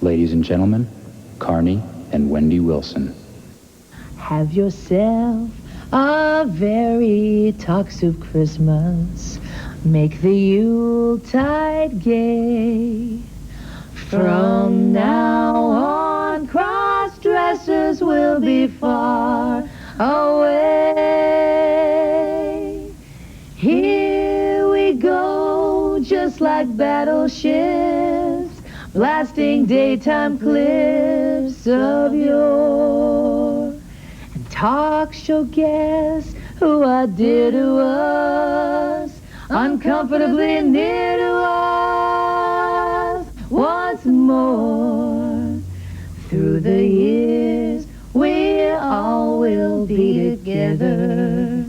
Ladies and gentlemen, Carney and Wendy Wilson. Have yourself a very talk soup Christmas. Make the Yuletide gay. From now on, cross-dressers will be far away. Here we go, just like battleships, blasting daytime cliffs of yore. And talk show guests who are dear to us, uncomfortably near to us once more. Through the years, we all will be together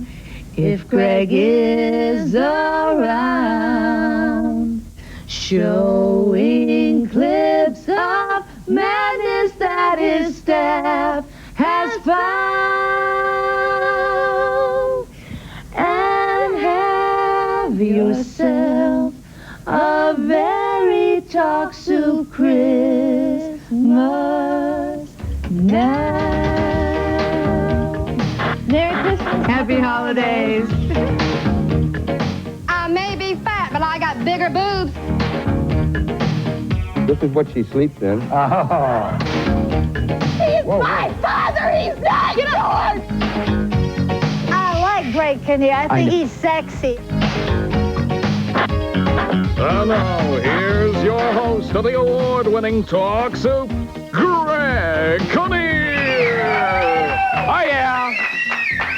if Greg is around, showing clips of madness that his staff has found. And have yourself a very talk soup Christmas now. Merry Christmas. Happy holidays. I may be fat, but I got bigger boobs. This is what she sleeps in. Oh. He's my father. He's not yours. I like Greg Kinnear. I think he's sexy. And now, here's your host of the award-winning Talk Soup, Greg Kinnear. Oh, yeah.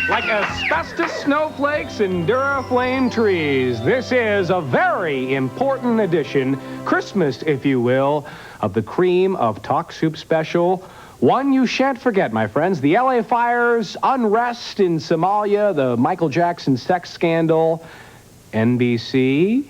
Like asbestos snowflakes and Duraflame trees, this is a very important edition, Christmas, if you will, of the Cream of Talk Soup special. One you shan't forget, my friends. The LA fires, unrest in Somalia, the Michael Jackson sex scandal, NBC.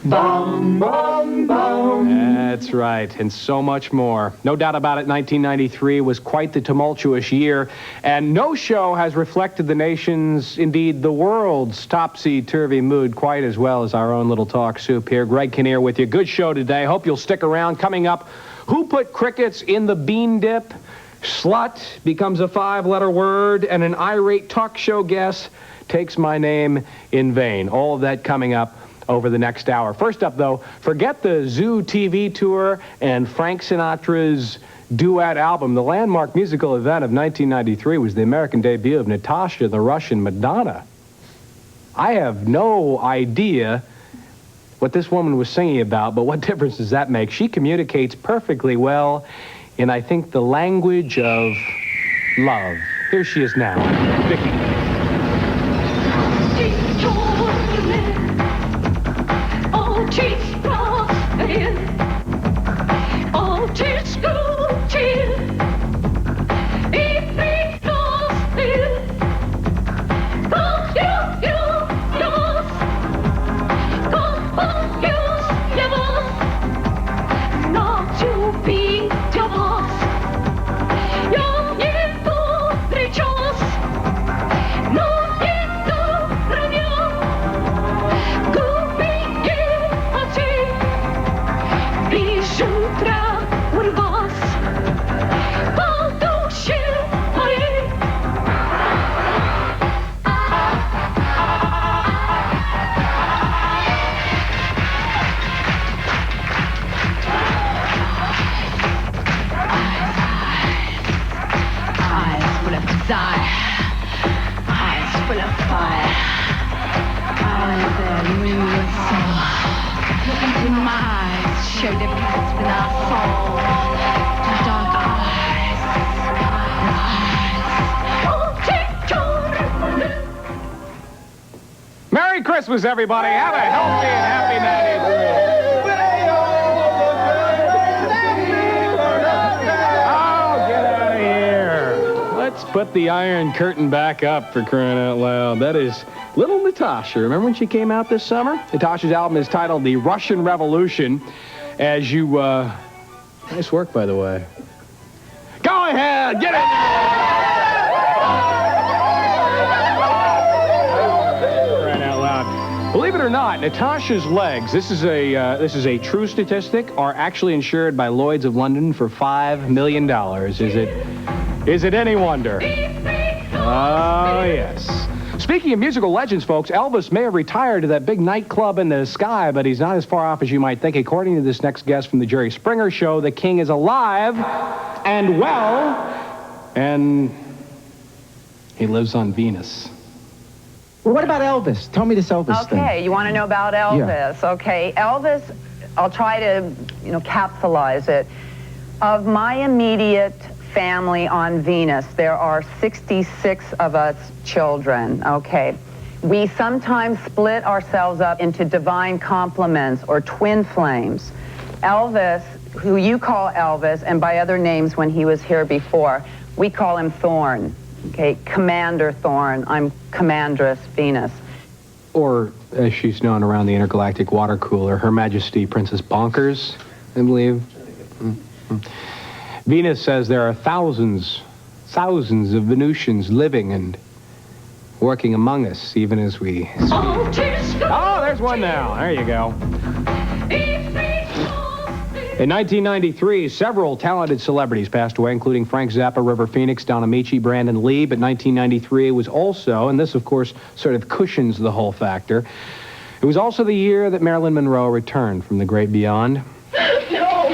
Bum, bum, bum. That's right, and so much more. No doubt about it, 1993 was quite the tumultuous year, and no show has reflected the nation's, indeed the world's, topsy-turvy mood quite as well as our own little talk soup here. Greg Kinnear with you. Good show today. Hope you'll stick around. Coming up, who put crickets in the bean dip? Slut becomes a 5-letter word, and an irate talk show guest takes my name in vain. All of that coming up over the next hour. First up, though, forget the Zoo TV tour and Frank Sinatra's duet album. The landmark musical event of 1993 was the American debut of Natasha, the Russian Madonna. I have no idea what this woman was singing about, but what difference does that make? She communicates perfectly well in, I think, the language of love. Here she is now, Vicky. Merry Christmas, everybody. Have a healthy and happy 93. Oh, get out of here. Let's put the Iron Curtain back up, for crying out loud. That is little Natasha. Remember when she came out this summer? Natasha's album is titled The Russian Revolution. As you, nice work, by the way. Go ahead, get in there! Believe it or or not, Natasha's legs, this is a true statistic, are actually insured by Lloyd's of London for $5 million. Is it any wonder? Oh, yes. Speaking of musical legends, folks, Elvis may have retired to that big nightclub in the sky, but he's not as far off as you might think. According to this next guest from the Jerry Springer Show, the king is alive and well, and he lives on Venus. Well, what about Elvis? Tell me this Elvis thing. Okay, you want to know about Elvis? Yeah. Okay, Elvis, I'll try to, capsulize it. Of my immediate family on Venus, there are 66 of us children, okay? We sometimes split ourselves up into divine complements or twin flames. Elvis, who you call Elvis, and by other names when he was here before, we call him Thorn. Okay, Commander Thorn. I'm Commandress Venus. Or, as she's known around the intergalactic water cooler, Her Majesty Princess Bonkers, I believe. Venus says there are thousands of Venusians living and working among us, even as we speak. Oh, there's one now. There you go. In 1993, several talented celebrities passed away, including Frank Zappa, River Phoenix, Don Amici, Brandon Lee. But 1993 was also, and this, of course, sort of cushions the whole factor, it was also the year that Marilyn Monroe returned from the great beyond. No,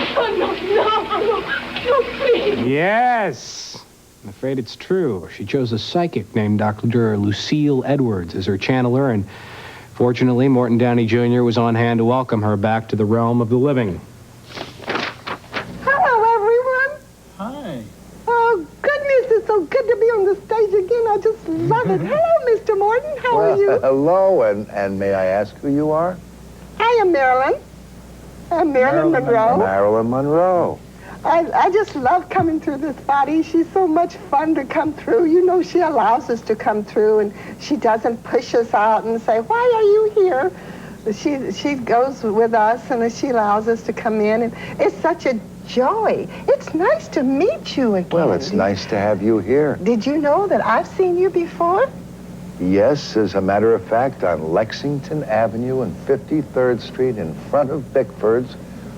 please. Yes! I'm afraid it's true. She chose a psychic named Dr. Lucille Edwards as her channeler, and fortunately, Morton Downey Jr. was on hand to welcome her back to the realm of the living. It's so good to be on the stage again. I just love it. Hello, Mr. Morton. How are you? Hello, and may I ask who you are? I am Marilyn. I'm Marilyn Monroe. Marilyn Monroe. I just love coming through this body. She's so much fun to come through. You know, she allows us to come through, and she doesn't push us out and say, why are you here? She goes with us, and she allows us to come in, and it's such a joy. It's nice to meet you again. Well, it's nice to have you here. Did you know that I've seen you before? Yes, as a matter of fact, on Lexington Avenue and 53rd Street in front of Bickford's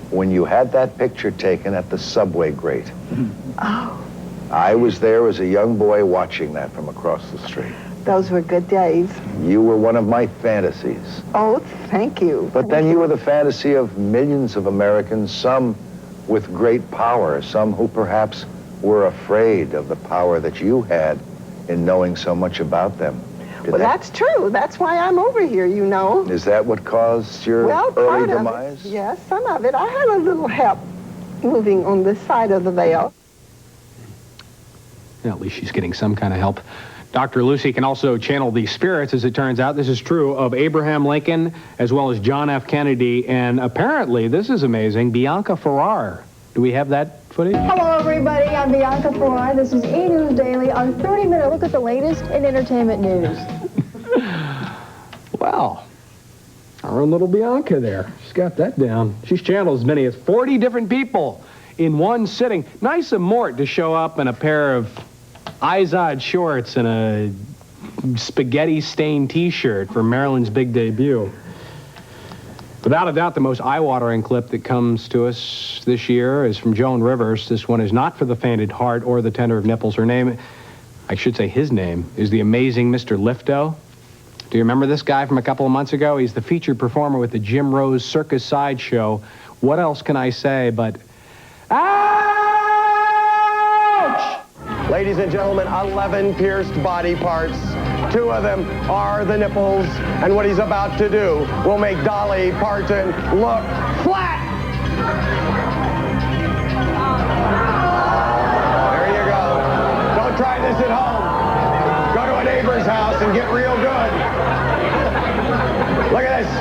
when you had that picture taken at the subway grate. Oh. I was there as a young boy watching that from across the street. Those were good days. You were one of my fantasies. Oh, thank you. But then you were the fantasy of millions of Americans, some with great power, some who perhaps were afraid of the power that you had in knowing so much about them. Well, that's true. That's why I'm over here, you know. Is that what caused your early demise? Yes, some of it. I had a little help moving on this side of the veil. At least she's getting some kind of help. Dr. Lucy can also channel the spirits, as it turns out. This is true of Abraham Lincoln as well as John F. Kennedy. And apparently, this is amazing, Bianca Ferrar. Do we have that footage? Hello, everybody. I'm Bianca Ferrar. This is E! News Daily, our 30-minute look at the latest in entertainment news. Wow. Our own little Bianca there. She's got that down. She's channeled as many as 40 different people in one sitting. Nice of Mort to show up in a pair of Izod shorts and a spaghetti-stained T-shirt for Marilyn's big debut. Without a doubt, the most eye-watering clip that comes to us this year is from Joan Rivers. This one is not for the faint of heart or the tender of nipples. Her name, I should say his name, is the amazing Mr. Lifto. Do you remember this guy from a couple of months ago? He's the featured performer with the Jim Rose Circus Sideshow. What else can I say but... Ladies and gentlemen, 11 pierced body parts. 2 of them are the nipples, and what he's about to do will make Dolly Parton look flat. There you go. Don't try this at home. Go to a neighbor's house and get real good. Look at this.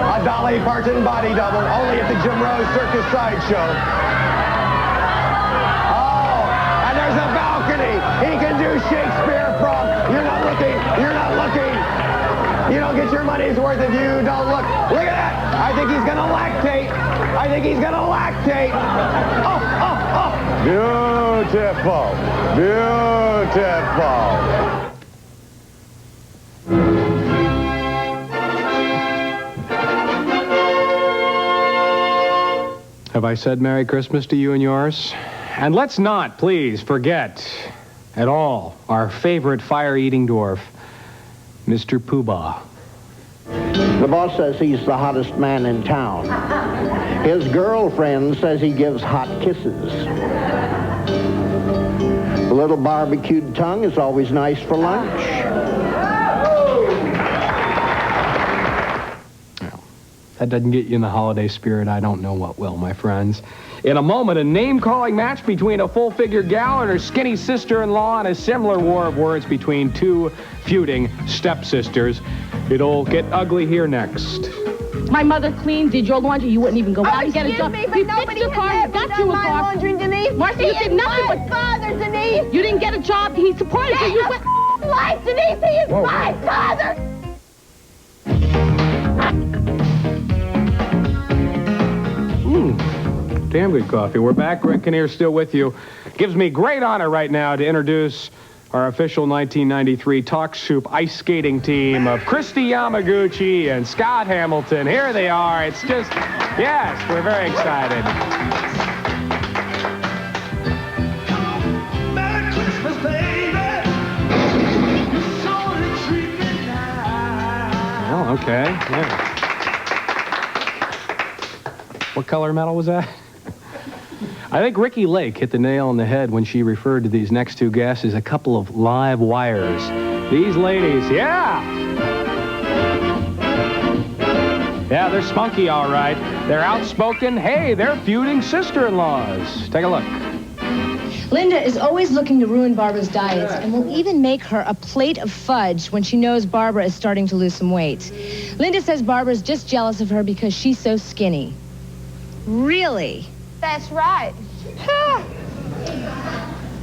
A Dolly Parton body double, only at the Jim Rose Circus Sideshow. There's a balcony. He can do Shakespeare from. You're not looking. You're not looking. You don't get your money's worth if you don't look. Look at that. I think he's going to lactate. I think he's going to lactate. Oh, oh, oh. Beautiful. Beautiful. Have I said Merry Christmas to you and yours? And let's not, please, forget at all our favorite fire-eating dwarf, Mr. Poobah. The boss says he's the hottest man in town. His girlfriend says he gives hot kisses. A little barbecued tongue is always nice for lunch. That doesn't get you in the holiday spirit. I don't know what will, my friends. In a moment, a name-calling match between a full-figure gal and her skinny sister-in-law and a similar war of words between two feuding stepsisters. It'll get ugly here next. My mother cleaned, did your laundry. You wouldn't even go out and get a job. Me, but He nobody fixed your has car. He ever got done you a my car. laundry, Denise. Marcy, you did nothing but father, Denise. You didn't get a job. He supported you. You went. Life, Denise. He is my father. Damn good coffee. We're back. Rick Kinnear still with you. Gives me great honor right now to introduce our official 1993 Talk Soup ice skating team of Christy Yamaguchi and Scott Hamilton. Here they are. It's just, yes, we're very excited. Merry Christmas, baby. You sure treat me nice. Well, okay. Yeah. What color medal was that? I think Ricky Lake hit the nail on the head when she referred to these next two guests as a couple of live wires. These ladies, yeah! Yeah, they're spunky, all right. They're outspoken. Hey, they're feuding sister-in-laws. Take a look. Linda is always looking to ruin Barbara's diets and will even make her a plate of fudge when she knows Barbara is starting to lose some weight. Linda says Barbara's just jealous of her because she's so skinny. Really? That's right.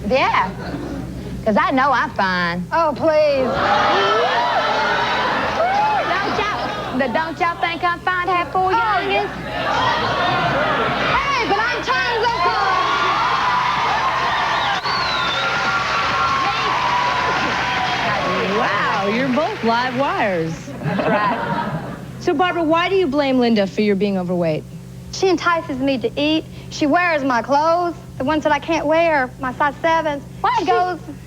Yeah. Because I know I'm fine. Oh, please. Don't y'all think I'm fine to have 4 youngins? Hey, but I'm tons of fun. Wow, you're both live wires. That's right. So, Barbara, why do you blame Linda for your being overweight? She entices me to eat. She wears my clothes, the ones that I can't wear, my size 7s.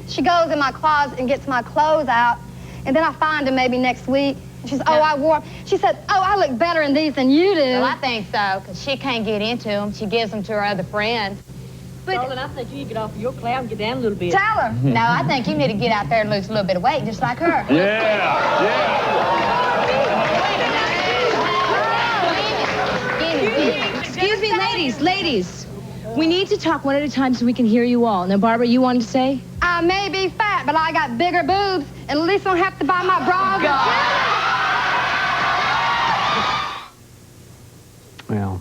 She goes in my closet and gets my clothes out, and then I find them maybe next week. And she says, oh, I wore them. She said, oh, I look better in these than you do. Well, I think so, because she can't get into them. She gives them to her other friends. But darling, I think you need to get off of your cloud and get down a little bit. Tell her. No, I think you need to get out there and lose a little bit of weight, just like her. Excuse me, ladies. We need to talk one at a time so we can hear you all. Now, Barbara, you wanted to say? I may be fat, but I got bigger boobs, and at least I don't have to buy my bras. Well.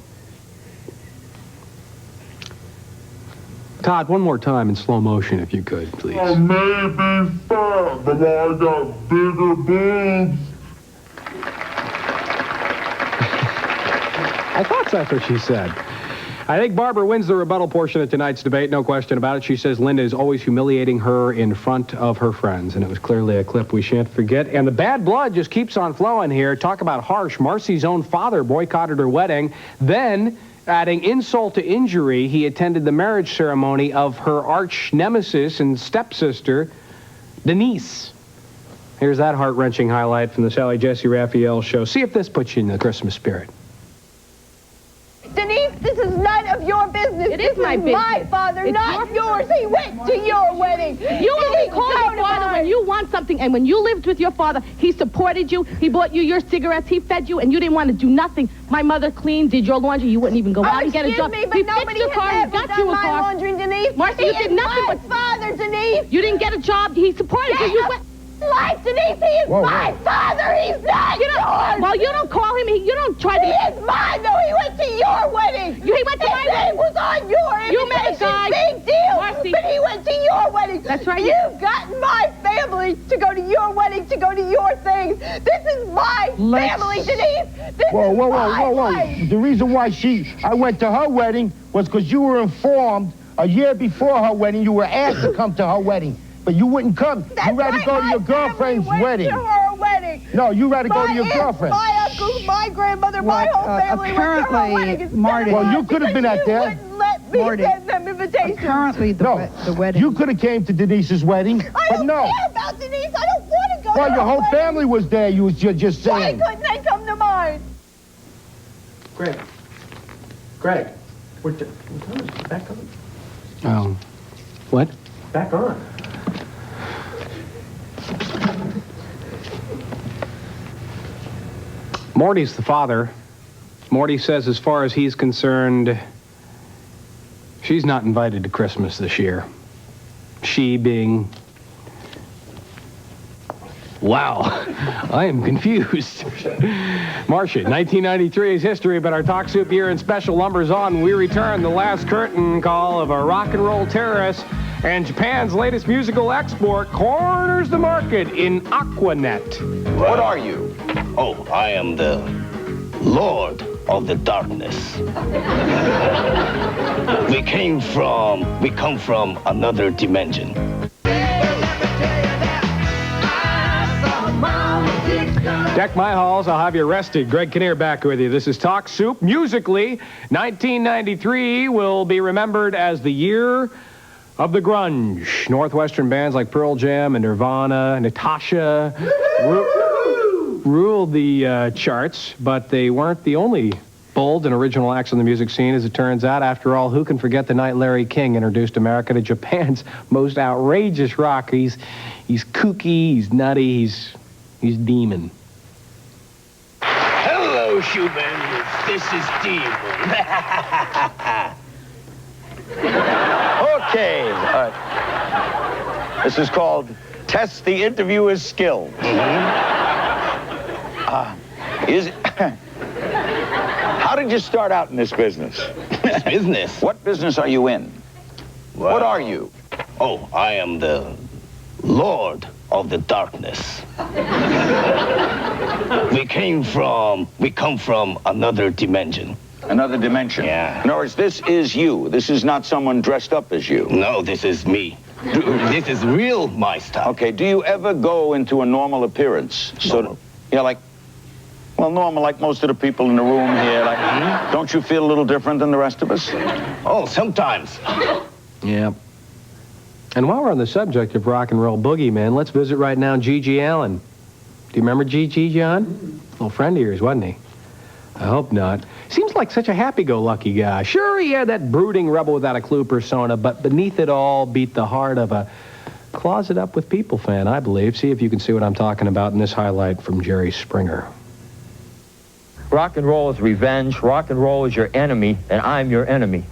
Todd, one more time in slow motion, if you could, please. I may be fat, but I got bigger boobs. I thought that's what she said. I think Barbara wins the rebuttal portion of tonight's debate, no question about it. She says Linda is always humiliating her in front of her friends, and it was clearly a clip we shan't forget. And the bad blood just keeps on flowing here. Talk about harsh. Marcy's own father boycotted her wedding. Then, adding insult to injury, he attended the marriage ceremony of her arch nemesis and stepsister, Denise. Here's that heart-wrenching highlight from the Sally Jesse Raphael show. See if this puts you in the Christmas spirit. Denise, this is none of your business. It is my business. My father, It's not yours. He went to your wedding. You only call your father when you want something, and when you lived with your father, he supported you, he bought you your cigarettes, he fed you, and you didn't want to do nothing. My mother cleaned, did your laundry, you wouldn't even go out and get a job. Me, but He nobody fixed your car, has he ever got done you a my car. laundry, Denise. Marcy, He you did is nothing my but father, Denise. You didn't get a job, he supported you. You went. Life, Denise, he is my father. He's not yours. Well, you don't call him. You don't try to. He is mine, though. He went to your wedding. He went to my wedding. His name was on your invitation. You met a guy. Big deal. Marcy. But he went to your wedding. That's right. You've gotten my family to go to your wedding, to go to your things. This is my family, Denise. This is my life. The reason why I went to her wedding was because you were informed a year before her wedding. You were asked to come to her wedding. But you wouldn't come. That's you rather right. go to your girlfriend's went wedding. To her wedding. No, you rather go to your girlfriend. My uncles, my grandmother, my whole family went to her wedding. Marty. Well, you could have been at there. You wouldn't let me send them invitations. Apparently, the wedding. You could have came to Denise's wedding, I but don't no. care about Denise. I don't want to go Well, to your her whole wedding. family was there. You're just saying. Why couldn't they come to mine? Greg. Back on. Oh. What? Back on. Morty's the father. Morty says as far as he's concerned, she's not invited to Christmas this year. She being... Wow, I am confused. Marcia, 1993 is history, but our Talk Soup year and special lumbers on. We return the last curtain call of a rock and roll terrorist, and Japan's latest musical export corners the market in Aquanet. What are you? Oh, I am the Lord of the Darkness. We come from another dimension. Deck my halls, I'll have you arrested. Greg Kinnear back with you. This is Talk Soup. Musically, 1993 will be remembered as the year of the grunge. Northwestern bands like Pearl Jam and Nirvana, Natasha ruled the charts, but they weren't the only bold and original acts on the music scene, as it turns out. After all, who can forget the night Larry King introduced America to Japan's most outrageous rock? He's kooky, he's nutty, he's demon. Hello, humans. This is Demon. Okay. This is called Test the Interviewer's Skill. How did you start out in this business? This business? What business are you in? Well, what are you? Oh, I am the Lord of the Darkness. We come from another dimension. Another dimension? Yeah. In other words, this is you. This is not someone dressed up as you. No, this is me. This is real my stuff. Okay, do you ever go into a normal appearance? So, yeah, like, well, normal, like most of the people in the room here. Like, don't you feel a little different than the rest of us? Oh, sometimes. Yeah. And while we're on the subject of rock and roll boogeyman, let's visit right now G.G. Allen. Do you remember G.G., John? A little friend of yours, wasn't he? I hope not. Seems like such a happy-go-lucky guy. Sure, he had that brooding rebel without a clue persona, but beneath it all beat the heart of a closet up with people fan, I believe. See if you can see what I'm talking about in this highlight from Jerry Springer. Rock and roll is revenge. Rock and roll is your enemy, and I'm your enemy.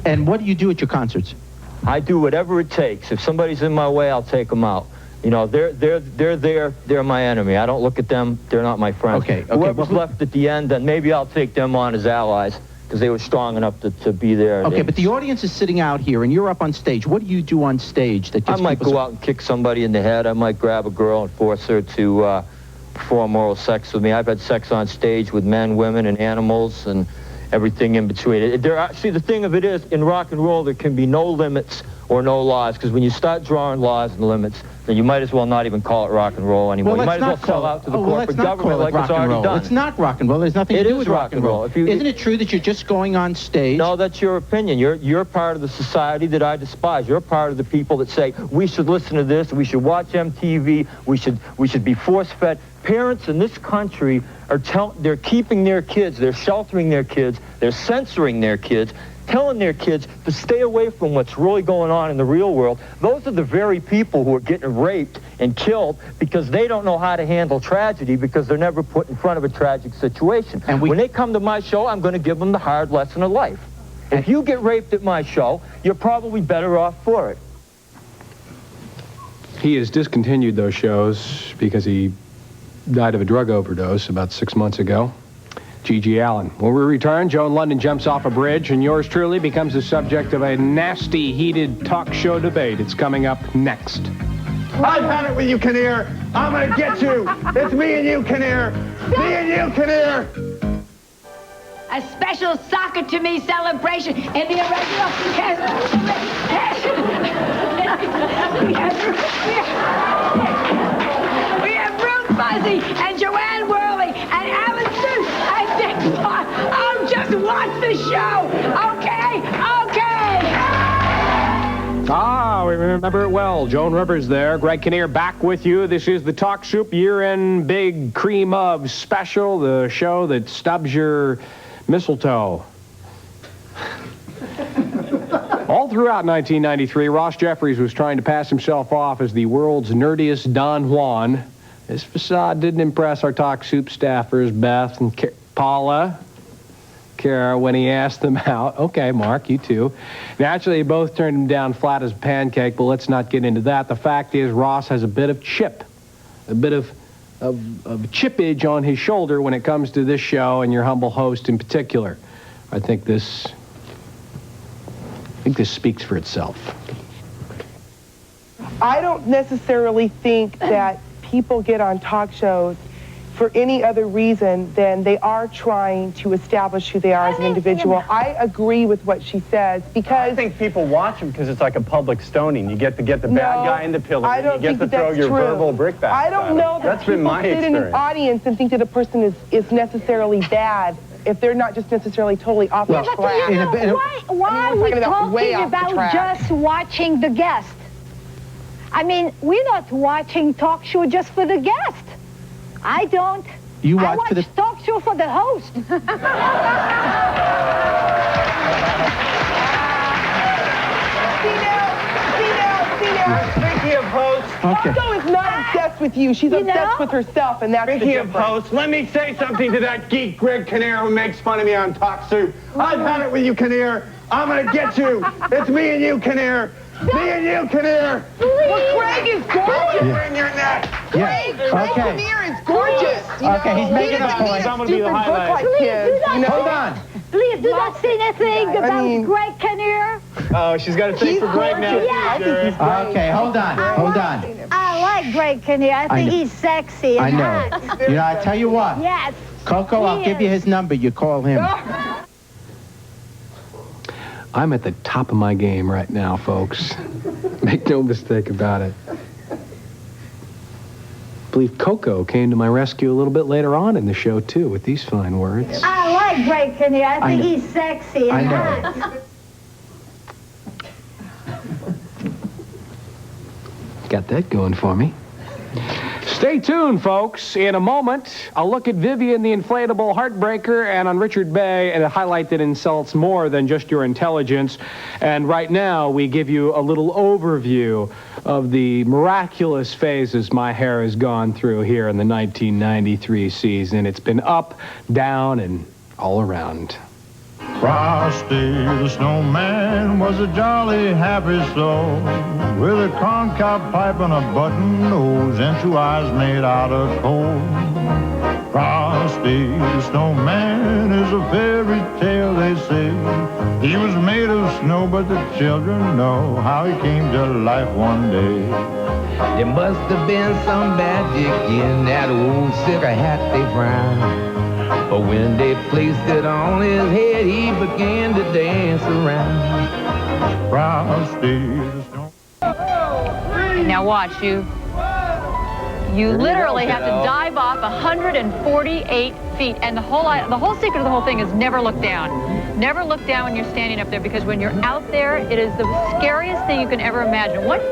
And what do you do at your concerts? I do whatever it takes. If somebody's in my way, I'll take them out. You know, they're my enemy. I don't look at them. They're not my friends. Okay. Whoever's left at the end, then maybe I'll take them on as allies because they were strong enough to be there. Okay, but the audience is sitting out here, and you're up on stage. What do you do on stage that gets I might go out and kick somebody in the head. I might grab a girl and force her to perform oral sex with me. I've had sex on stage with men, women, and animals, and everything in between. See, the thing of it is, in rock and roll, there can be no limits or no laws, because when you start drawing laws and limits, then you might as well not even call it rock and roll anymore. You might as well sell out to the corporate government like it's already done. It's not rock and roll. There's nothing to do with rock and roll. Isn't it true that you're just going on stage? No, that's your opinion. You're part of the society that I despise. You're part of the people that say, we should listen to this, we should watch MTV, we should be force-fed. Parents in this country they're keeping their kids, they're sheltering their kids, they're censoring their kids, telling their kids to stay away from what's really going on in the real world. Those are the very people who are getting raped and killed because they don't know how to handle tragedy because they're never put in front of a tragic situation. And when they come to my show, I'm going to give them the hard lesson of life. If you get raped at my show, you're probably better off for it. He has discontinued those shows because he died of a drug overdose about 6 months ago. G.G. Allen. When we return, Joan London jumps off a bridge, and yours truly becomes the subject of a nasty, heated talk show debate. It's coming up next. I've had it with you, Kinnear. I'm gonna get you. It's me and you, Kinnear. Me and you, Kinnear. A special soccer to me celebration in the original we have Ruth Fuzzy and Joanne Worley and Alan Susan. the show. Okay, okay. Ah, we remember it well. Joan Rivers there. Greg Kinnear back with you. This is the Talk Soup year-end Big Cream of Special, the show that stubs your mistletoe. All throughout 1993, Ross Jeffries was trying to pass himself off as the world's nerdiest Don Juan. His facade didn't impress our Talk Soup staffers, Beth and Paula, Kara, when he asked them out. Okay, Mark, you too. Naturally, they both turned him down flat as a pancake, but let's not get into that. The fact is, Ross has a bit of chip, a bit of chippage on his shoulder when it comes to this show and your humble host in particular. I think this speaks for itself. I don't necessarily think that people get on talk shows for any other reason than they are trying to establish who they are as an individual. I agree with what she says because I think people watch them because it's like a public stoning. You get to get the bad guy in the pillory. I don't you get think to throw that's your true. verbal brickbats. I don't know that that's been people my sit in experience. an audience and think that a person is necessarily bad if they're not just necessarily totally off the track. Why are we talking about just watching the guest? I mean, we're not watching talk show just for the guest. I don't. You I watch for the talk show for the host. Speaking of hosts, Coco is not obsessed with you. She's obsessed with herself, and that's the speaking of difference. hosts, let me say something to that geek Greg Kinnear who makes fun of me on Talk Soup. I've had it with you, Kinnear. I'm gonna get you. It's me and you, Kinnear. Me and you, Kinnear. Well, Greg is gorgeous. You're in your neck. Greg Kinnear is gorgeous. Okay, he's making a point. I'm gonna be the highlight. Hold on. Please do not say anything about Greg Kinnear. Oh, she's got a thing for Greg now. Yeah. Okay, hold on. I like Greg Kinnear. I think he's sexy and I know. hot. You know, I tell you what. Yes. Coco, I'll give you his number. You call him. I'm at the top of my game right now, folks. Make no mistake about it. I believe Coco came to my rescue a little bit later on in the show, too, with these fine words. I like Greg Kinnear. I think he's sexy and hot. Got that going for me. Stay tuned, folks. In a moment, I'll look at Vivian the Inflatable Heartbreaker and on Richard Bay and a highlight that insults more than just your intelligence. And right now, we give you a little overview of the miraculous phases my hair has gone through here in the 1993 season. It's been up, down, and all around. Frosty the Snowman was a jolly happy soul with a corncob pipe and a button nose and two eyes made out of coal. Frosty the Snowman is a fairy tale, they say. He was made of snow, but the children know how he came to life one day. There must have been some magic in that old silver hat they found. But when they placed it on his head, he began to dance around. Frosty the Snowman. Now watch, you literally have to dive off 148 feet, and the whole secret of the whole thing is never look down. Never look down when you're standing up there, because when you're out there, it is the scariest thing you can ever imagine. What?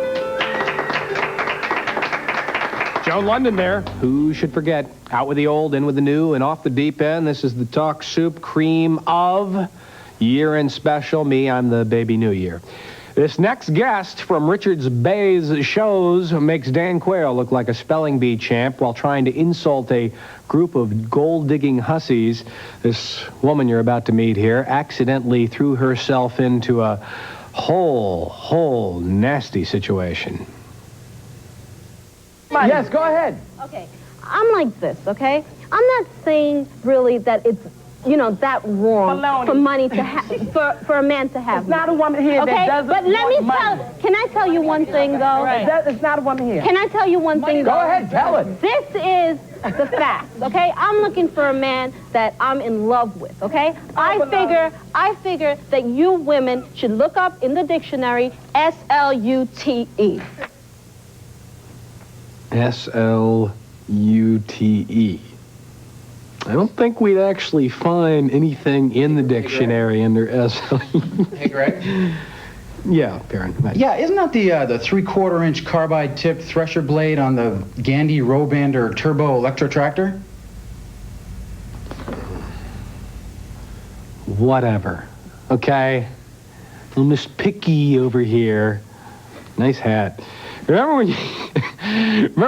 Joan London there. Who should forget? Out with the old, in with the new, and off the deep end. This is the Talk Soup Cream of Year-End Special. Me, I'm the Baby New Year. This next guest from Richard Bay's shows makes Dan Quayle look like a spelling bee champ while trying to insult a group of gold-digging hussies. This woman you're about to meet here accidentally threw herself into a whole nasty situation. Yes, go ahead. Okay, I'm like this, okay? I'm not saying really that it's, you know, that wrong for money to have, for a man to have. It's not a woman here that doesn't but let me want money. can I tell you one thing, though? It's not a woman here. Can I tell you one thing, though? Go ahead, tell it. This is the facts, okay? I'm looking for a man that I'm in love with, okay? I figure that you women should look up in the dictionary S-L-U-T-E. S-L-U-T-E. I don't think we'd actually find anything in the dictionary under SLU. Hey, Greg. Yeah, Perrin. Yeah, isn't that the 3/4-inch carbide-tipped thresher blade on the Gandy Robander turbo electro tractor? Whatever. Okay? Little Miss Picky over here. Nice hat. Remember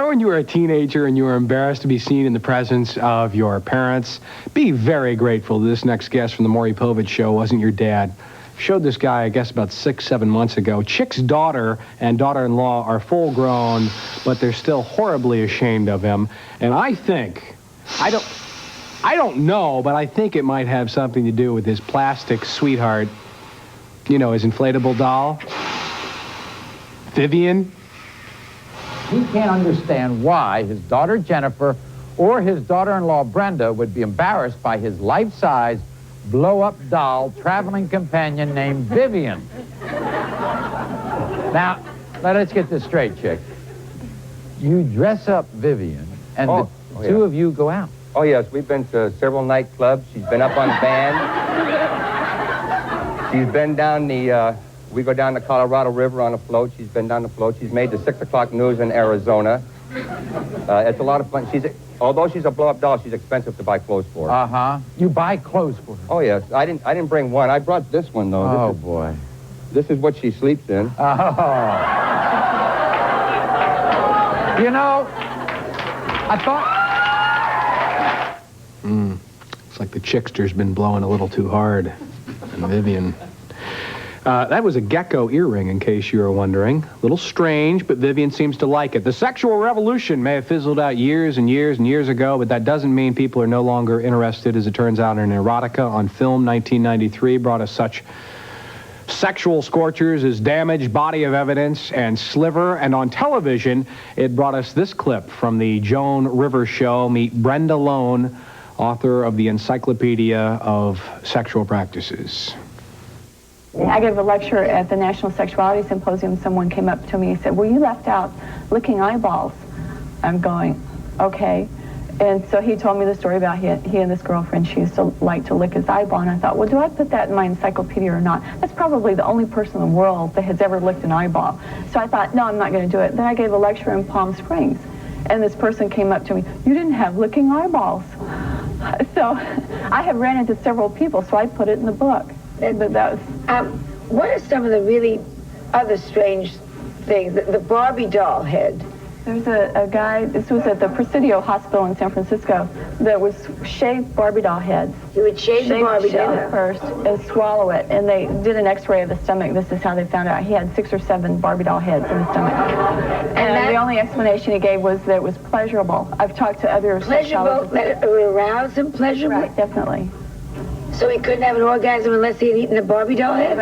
when you were a teenager and you were embarrassed to be seen in the presence of your parents? Be very grateful this next guest from the Maury Povich Show wasn't your dad. Showed this guy, I guess, about 6-7 months ago. Chick's daughter and daughter-in-law are full-grown, but they're still horribly ashamed of him. And I think, I don't know, but I think it might have something to do with his plastic sweetheart, you know, his inflatable doll, Vivian. He can't understand why his daughter Jennifer or his daughter-in-law Brenda would be embarrassed by his life-size, blow-up doll traveling companion named Vivian. Now, let's get this straight, Chick. You dress up Vivian, and the two of you go out. Oh, yes, we've been to several nightclubs. She's been up on band. She's been down the, we go down the Colorado River on a float. She's been down the float. She's made the 6 o'clock news in Arizona. It's a lot of fun. Although she's a blow-up doll, she's expensive to buy clothes for. Uh-huh. You buy clothes for her? Oh, yes. I didn't bring one. I brought this one, though. Oh, boy. This is what she sleeps in. Oh. You know, I thought... It's like the chickster's been blowing a little too hard. And Vivian. That was a gecko earring, in case you were wondering. A little strange, but Vivian seems to like it. The sexual revolution may have fizzled out years and years and years ago, but that doesn't mean people are no longer interested. As it turns out, in erotica on film, 1993 brought us such sexual scorchers as Damaged, Body of Evidence, and Sliver. And on television, it brought us this clip from the Joan Rivers Show. Meet Brenda Lone, author of the Encyclopedia of Sexual Practices. I gave a lecture at the National Sexuality Symposium. Someone came up to me and said, well, you left out licking eyeballs. I'm going, okay. And so he told me the story about he and this girlfriend, she used to like to lick his eyeball. And I thought, well, do I put that in my encyclopedia or not? That's probably the only person in the world that has ever licked an eyeball. So I thought, no, I'm not going to do it. Then I gave a lecture in Palm Springs. And this person came up to me, you didn't have licking eyeballs. So I have ran into several people, so I put it in the book. What are some of the really other strange things? The Barbie doll head. There's a guy, this was at the Presidio Hospital in San Francisco, that was shaved Barbie doll heads. He would shave the Barbie doll it first and swallow it, and they did an x-ray of the stomach. This is how they found out. He had 6 or 7 Barbie doll heads in the stomach. And the only explanation he gave was that it was pleasurable. I've talked to other pleasurable, that it aroused him pleasurably? Right, definitely. So he couldn't have an orgasm unless he had eaten a Barbie doll head?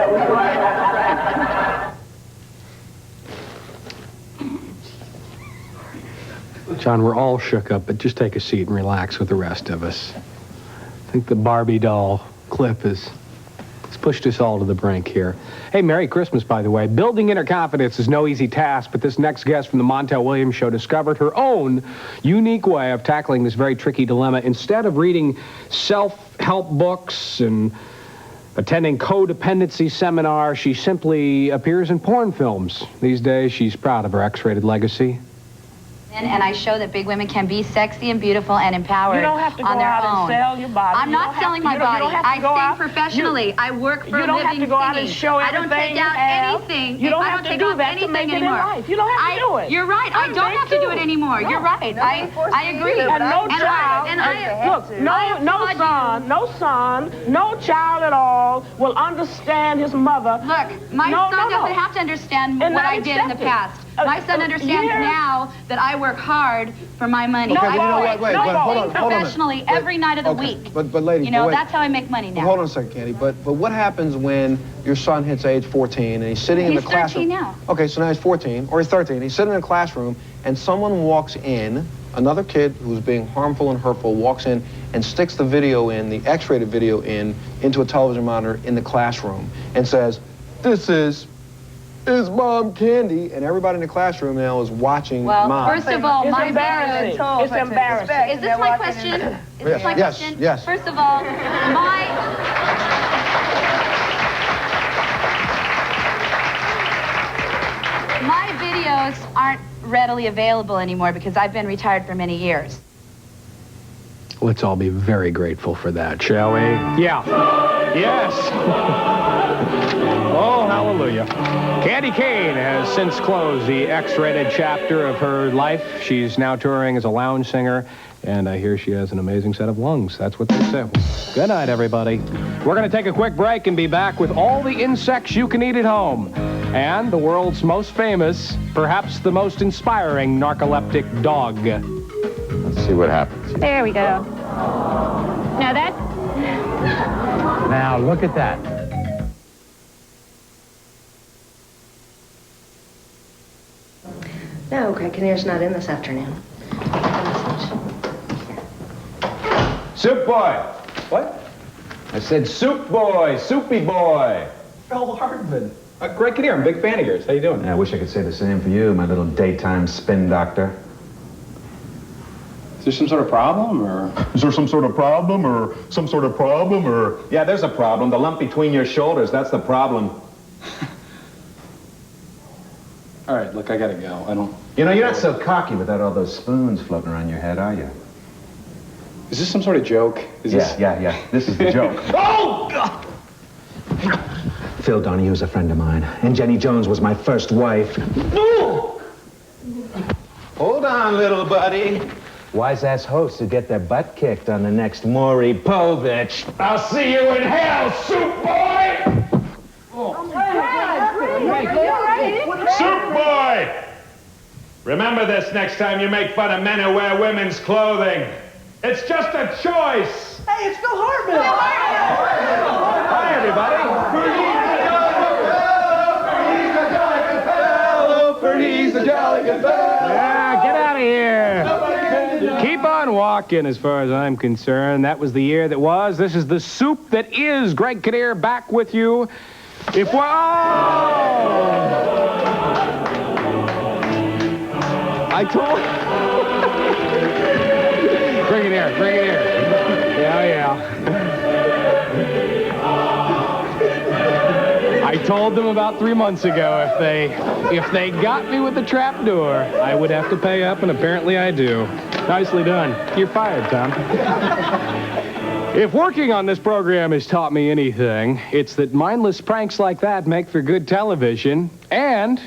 John, we're all shook up, but just take a seat and relax with the rest of us. I think the Barbie doll clip has pushed us all to the brink here. Hey, Merry Christmas, by the way. Building inner confidence is no easy task, but this next guest from the Montel Williams Show discovered her own unique way of tackling this very tricky dilemma. Instead of reading self-help books and attending codependency seminars, she simply appears in porn films. These days, she's proud of her X-rated legacy. And I show that big women can be sexy and beautiful and empowered You don't have to go on their out own. and sell your body. I'm not selling my body. I sing professionally. I work for a living You don't have to go out and show I don't everything take you out have. anything. You don't I have don't to take do off that to anything make it in anymore. life. You don't have to do it. You're right. I don't have to do it anymore. No. You're right. I agree. And no child at all will understand his mother. Look, my son doesn't have to understand what I did in the past. My son understands now that I work hard for my money. Okay, I you know what? Wait, I but hold on, sing hold on. professionally every night of the Okay, week. But lady, You know, wait. that's how I make money now. Well, hold on a second, Candy. But what happens when your son hits age 14 and he's sitting in the classroom? He's 13 now. Okay, so now he's 14, or he's 13. He's sitting in a classroom, and someone walks in, another kid who's being harmful and hurtful walks in and sticks the video in, the X-rated video into a television monitor in the classroom and says, this is is Mom Candy? And everybody in the classroom now is watching Well, Mom. first of all, It's my embarrassing. It's embarrassing. Is this my question? Is this my Yes, question? yes. First of all, my videos aren't readily available anymore because I've been retired for many years. Let's all be very grateful for that, shall we? Yeah. Yes. Oh, hallelujah. Candy Kane has since closed the X-rated chapter of her life. She's now touring as a lounge singer, and I hear she has an amazing set of lungs. That's what they say. Good night, everybody. We're going to take a quick break and be back with all the insects you can eat at home and the world's most famous, perhaps the most inspiring narcoleptic dog. Let's see what happens. There we go. Now that... Now, look at that. No, Greg Kinnear's not in this afternoon. Soup boy. What? I said soup boy, soupy boy. Phil Hardman. Greg Kinnear, I'm a big fan of yours. How you doing? I wish I could say the same for you, my little daytime spin doctor. Is there some sort of problem, or? Is there some sort of problem, or some sort of problem, or? Yeah, there's a problem. The lump between your shoulders, that's the problem. All right, look, I gotta go. I don't... You know, you're not so cocky without all those spoons floating around your head, are you? Is this some sort of joke? Yeah. This is the joke. Oh, God! Phil Donahue's a friend of mine, and Jenny Jones was my first wife. Hold on, little buddy. Wise-ass hosts who get their butt kicked on the next Maury Povich. I'll see you in hell, soup boy! Soup boy! Remember this next time you make fun of men who wear women's clothing. It's just a choice. Hey, it's Phil Hardman. Hi, everybody. He's a jolly good fellow. Yeah, get out of here. Keep on walking, as far as I'm concerned. That was the year that was. This is the soup that is. Greg Kinnear back with you. If we're... I told... Bring it here, bring it here. Yeah. I told them about 3 months ago if they got me with the trap door, I would have to pay up, and apparently I do. Nicely done. You're fired, Tom. If working on this program has taught me anything, it's that mindless pranks like that make for good television, and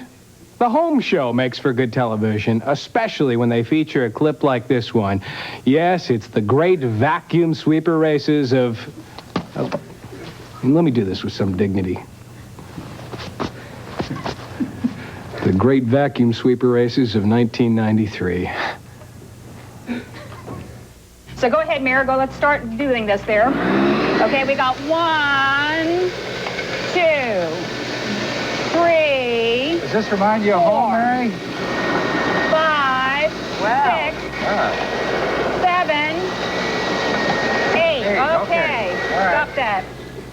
the home show makes for good television, especially when they feature a clip like this one. Yes, it's the great vacuum sweeper races of let me do this with some dignity. The great vacuum sweeper races of 1993. So go ahead, Marigold. Let's start doing this there. Okay, we got 1, 2, 3. Does this remind you of home, Mary? 5, 6, 7, 8. Okay, stop that.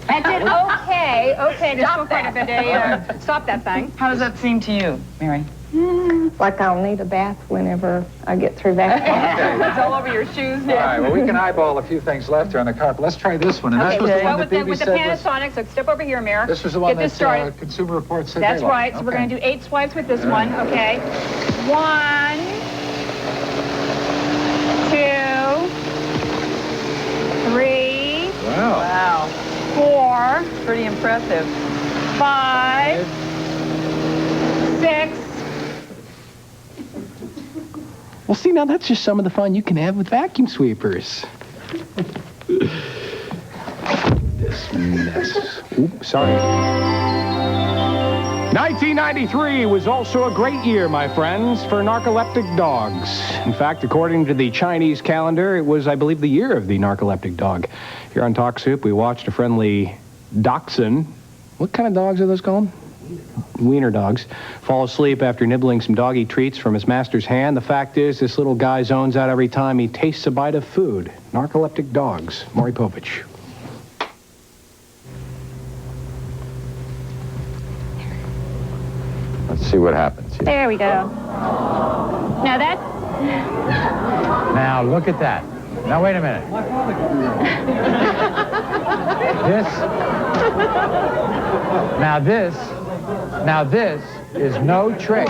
That's it. Okay. There's still quite a bit of stop that thing. How does that seem to you, Mary? Like I'll need a bath whenever I get through vacuuming. It's all over your shoes. All right, well, we can eyeball a few things left here on the carpet. Let's try this one. And Okay, this was the one with that the said was... Panasonic, so step over here, Mary. This was the one Get this that started. Consumer Reports said That's they liked. right. So we're going to do 8 swipes with this one. Okay. 1, 2, 3. Wow. 4. Pretty impressive. 5, 6. Well, see, now that's just some of the fun you can have with vacuum sweepers. This mess. Oops, sorry. 1993 was also a great year, my friends, for narcoleptic dogs. In fact, according to the Chinese calendar, it was, I believe, the year of the narcoleptic dog. Here on Talk Soup, we watched a friendly dachshund. What kind of dogs are those called? Wiener dogs. Fall asleep after nibbling some doggy treats from his master's hand. The fact is, this little guy zones out every time he tastes a bite of food. Narcoleptic dogs. Maury Povich. Let's see what happens here. There we go. Now that's... Now, look at that. Now, wait a minute. Now this is no trick.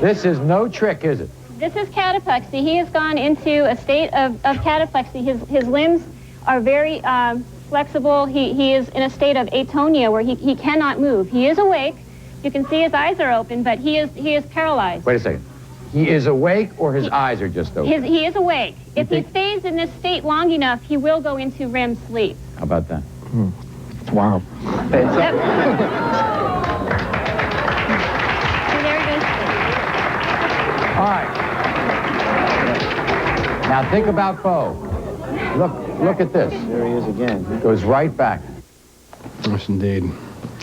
This is no trick, is it? This is cataplexy. He has gone into a state of cataplexy. His limbs are very flexible. He is in a state of atonia where he cannot move. He is awake. You can see his eyes are open, but he is paralyzed. Wait a second. He is awake or his eyes are just open? He is awake. If he stays in this state long enough, he will go into REM sleep. How about that? Wow. There he goes. All right. Now think about Bo. Look at this. There he is again. It goes right back. Yes, indeed.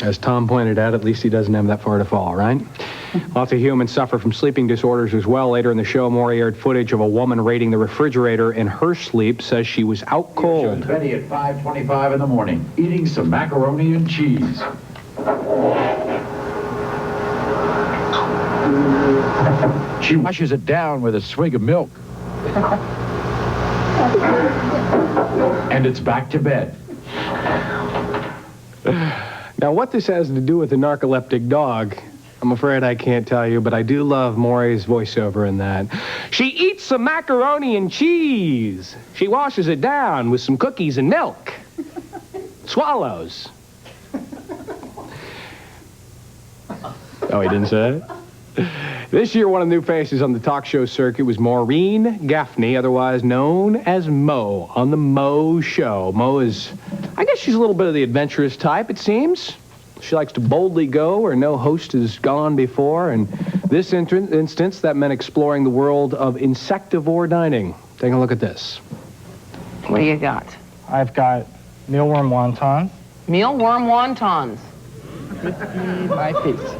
As Tom pointed out, at least he doesn't have that far to fall, right? Lots of humans suffer from sleeping disorders as well. Later in the show, Maury aired footage of a woman raiding the refrigerator in her sleep, says she was out cold. Betty at 5:25 in the morning, eating some macaroni and cheese. She washes it down with a swig of milk. And it's back to bed. Now, what this has to do with the narcoleptic dog, I'm afraid I can't tell you, but I do love Maury's voiceover in that. She eats some macaroni and cheese. She washes it down with some cookies and milk. Swallows. Oh, he didn't say it? This year, one of the new faces on the talk show circuit was Maureen Gaffney, otherwise known as Mo, on the Mo Show. Mo is, I guess she's a little bit of the adventurous type, it seems. She likes to boldly go where no host has gone before, and this instance, that meant exploring the world of insectivore dining. Take a look at this. What do you got? I've got mealworm wontons. Mealworm wontons. 5 piece.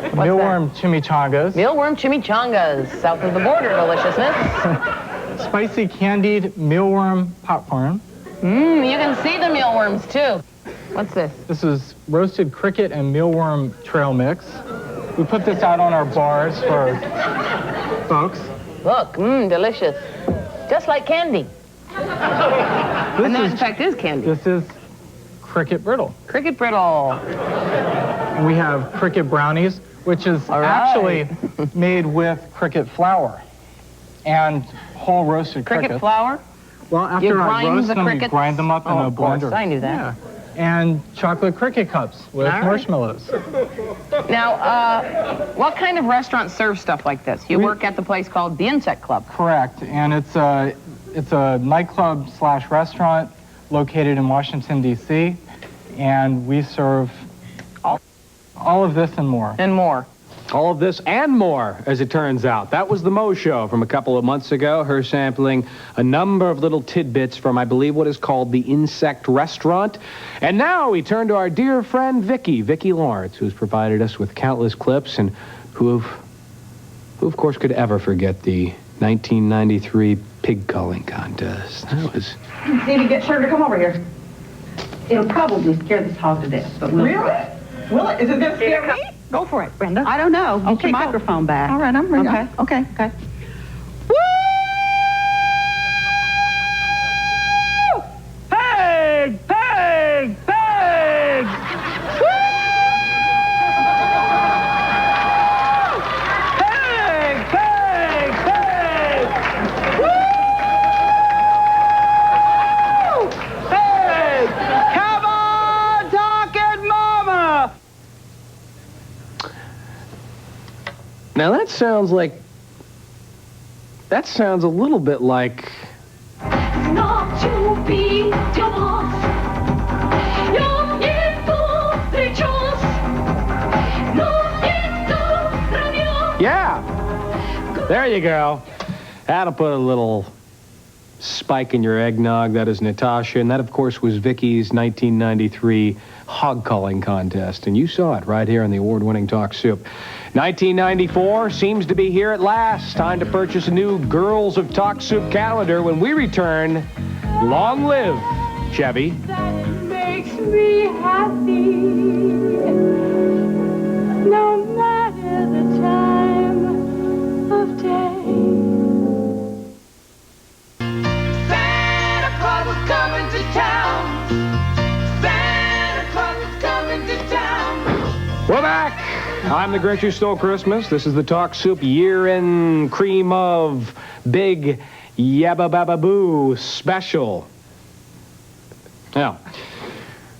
Mealworm chimichangas. Mealworm chimichangas, south of the border deliciousness. Spicy candied mealworm popcorn. You can see the mealworms too. What's this? This is roasted cricket and mealworm trail mix. We put this out on our bars for folks. Look, delicious. Just like candy. And that, in fact, is candy. This is cricket brittle. Cricket brittle. And we have cricket brownies, which is actually made with cricket flour and whole roasted crickets. Cricket flour? Well, after I roast them, we grind them up in a blender. Of course, I knew that. Yeah. And chocolate cricket cups with marshmallows. Now, what kind of restaurant serves stuff like this? You work at the place called the Insect Club. Correct, and it's a nightclub / restaurant located in Washington, D.C., and we serve all of this and more. And more. All of this and more, as it turns out. That was the Mo Show from a couple of months ago, her sampling a number of little tidbits from, I believe, what is called the Insect Restaurant. And now we turn to our dear friend Vicki Lawrence, who's provided us with countless clips and who of course could ever forget the 1993 pig culling contest. That was... Stevie, get Sugar to come over here. It'll probably scare this hog to death, but we'll... Really? Will it? Is it going to scare me? Go for it, Brenda. I don't know. Get your microphone back. All right, I'm ready. Okay. Woo! Pig! Pig! Pig! Woo! Pig! Pig! Pig! Woo! Pig! Come on, talking mama! Now that sounds a little bit like... Not to be divorced. Jag är förstås. Yeah! There you go. That'll put a little spike in your eggnog. That is Natasha. And that, of course, was Vicki's 1993 hog culling contest. And you saw it right here on the award-winning Talk Soup. 1994 seems to be here at last. Time to purchase a new Girls of Talk Soup calendar. When we return, long live Chevy. That makes me happy. We're back. I'm the Grinch Who Stole Christmas. This is the Talk Soup year-end cream of big Yabba Babba Boo special. Now,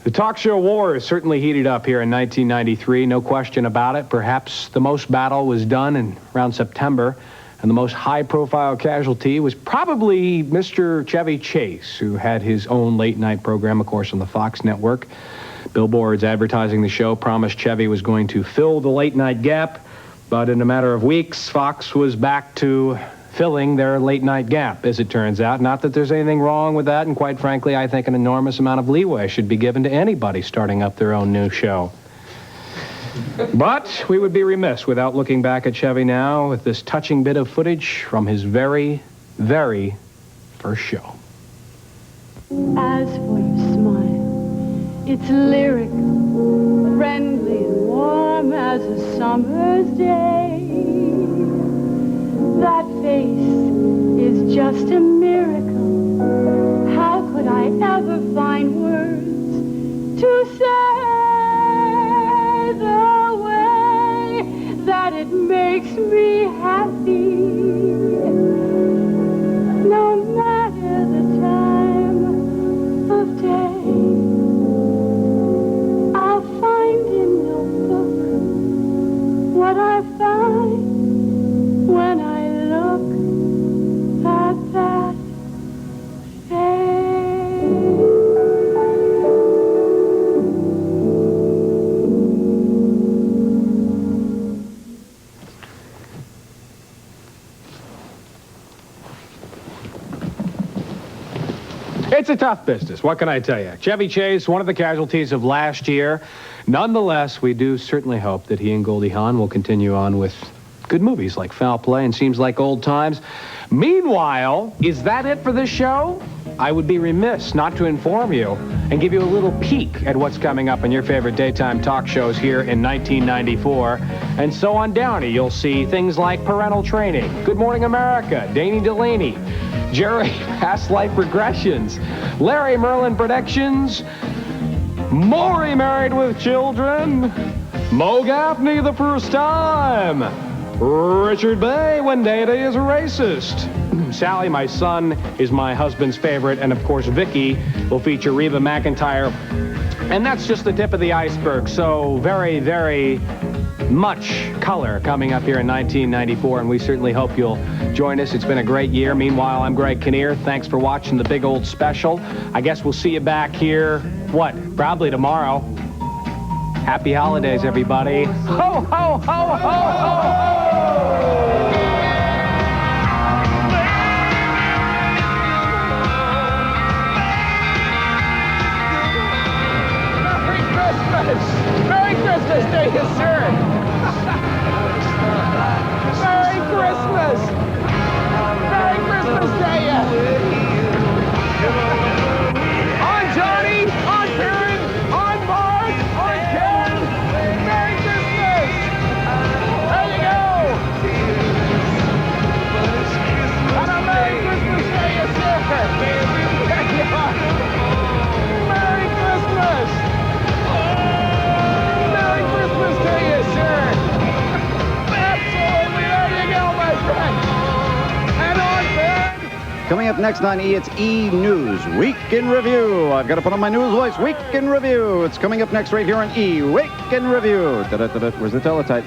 the talk show war is certainly heated up here in 1993, no question about it. Perhaps the most battle was done in around September, and the most high-profile casualty was probably Mr. Chevy Chase, who had his own late-night program, of course, on the Fox network. Billboards advertising the show promised Chevy was going to fill the late-night gap, but in a matter of weeks, Fox was back to filling their late-night gap, as it turns out. Not that there's anything wrong with that, and quite frankly, I think an enormous amount of leeway should be given to anybody starting up their own new show. But we would be remiss without looking back at Chevy now with this touching bit of footage from his very, very first show. As for your smile, it's lyric, friendly and warm as a summer's day. That face is just a miracle. How could I ever find words to say the way that it makes me happy? No matter the time of day, I'll find in your book what I find when I look at that It's a tough business, what can I tell you? Chevy Chase, one of the casualties of last year. Nonetheless, we do certainly hope that he and Goldie Hawn will continue on with good movies like Foul Play and Seems Like Old Times. Meanwhile, is that it for this show? I would be remiss not to inform you and give you a little peek at what's coming up in your favorite daytime talk shows here in 1994. And so on Downey, you'll see things like Parental Training, Good Morning America, Danny Delaney, Jerry Past Life Regressions, Larry Merlin Predictions, Maury Married with Children, Mo Gaffney the First Time, Richard Bay When Data is a Racist, Sally, My Son is My Husband's Favorite, and of course Vicky will feature Reba McEntire. And that's just the tip of the iceberg, so very, very much color coming up here in 1994, and we certainly hope you'll join us. It's been a great year. Meanwhile, I'm Greg Kinnear. Thanks for watching the big old special. I guess we'll see you back here, probably tomorrow. Happy holidays, everybody. Ho, ho, ho, ho, ho! Merry Christmas to you, sir. Merry Christmas. Merry Christmas to you. On Johnny, on Karen, on Mark, on Ken. Merry Christmas. There you go. And a Merry Christmas to you, sir. There you are. Merry Christmas. Christmas to you, sir. Absolutely. There you go, my friend. And on third. Coming up next on E, it's E! News Week in Review. I've got to put on my news voice. Week in Review. It's coming up next right here on E! Week in Review. Da-da-da-da. Where's the teletype?